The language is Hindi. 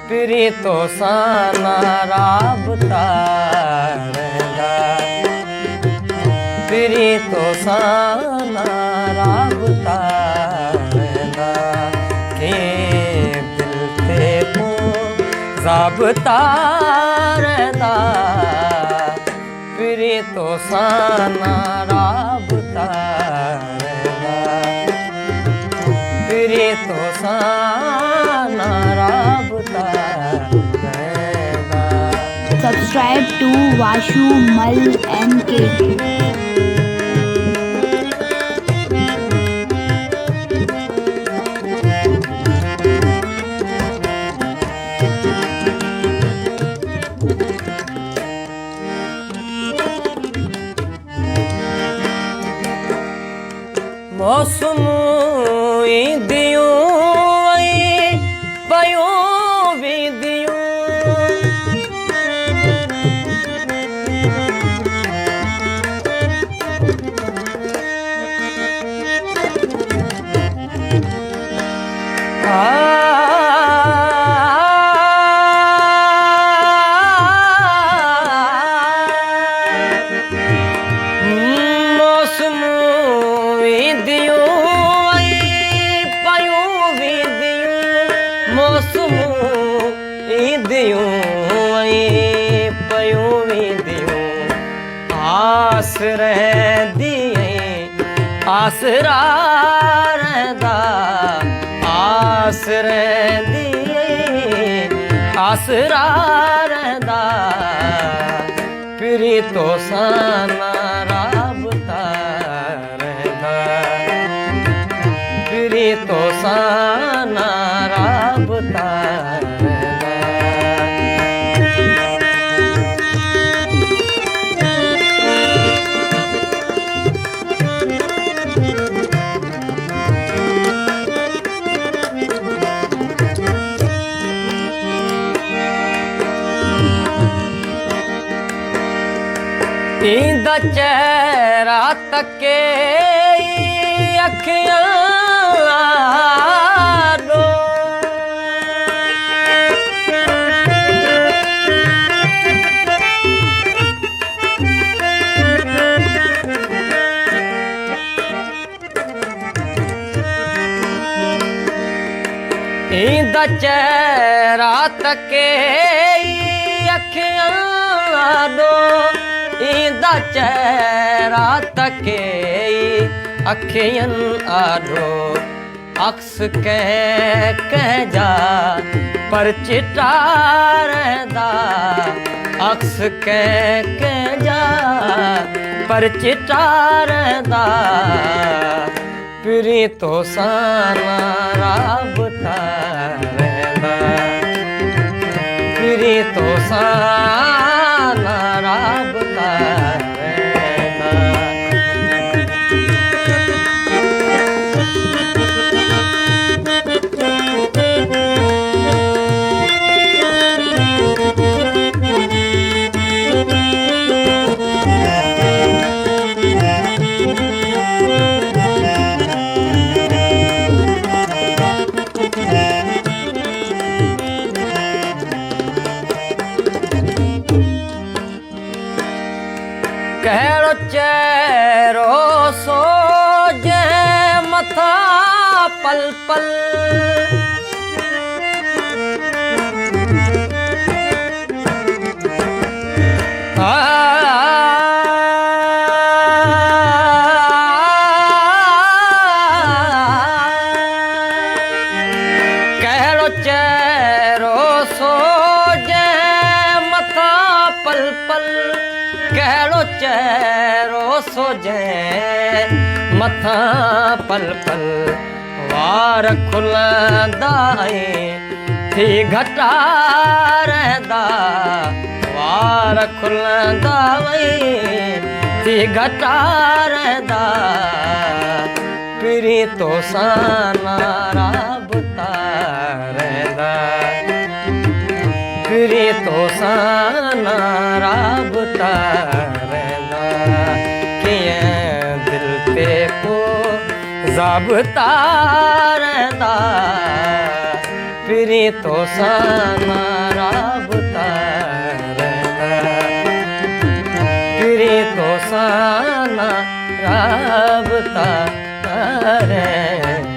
पिरी तो साना राबता रहंदा, पिरी तो साना राबता रहंदा, के दिल ते पोइ ज़ाबता रहंदा, पिरी तो साना राबता रहंदा, पिरी तो साना राबता रहंदा। Subscribe to Vashu Mal MK. मौसम ईंदियूं ऐं पयूं वेंदियूं, मौसम ईंदियूं ऐं पयूं वेंदियूं, मौसम ईंदियूं ऐं पयूं वेंदियूं, आस रहंदी आसरा रहंदा, आस रहंदी आसरा रहंदा, पिरी तो साना राबता रहंदा, पिरी तो साना राबता रहंदा। ईंदा चेहरा तके अखियां ॾो, ईंदा चेहरा तके अखियां ॾो, ईंदा चेहरा तके अखियनि आॾो, अक्स कंहिं जा पर चिटा रहंदा, अक्स कंहिं जा पर चिटा रहंदा, पिरी तो साना राबता रहंदा, पिरी तो साना राबता रहंदा। कहिड़ो चेहरो सो जंहिं मथां पल पल, कहिड़ो चेहरो सो जंहिं मथां पल पल, कहिड़ो चेहरो सो जंहिं मथां पल पल, वार खुलंदा थी घटा रहंदा, वार खुलंदा थी घटा रहंदा, पिरी तो साना राबता रहंदा, पिरी तो साना राबता रहंदा, कीअं दिल ते पोइ ज़ाबता रहंदा, फिरी तो साना राबता रहंदा फिरी तो साना राबता रहंदा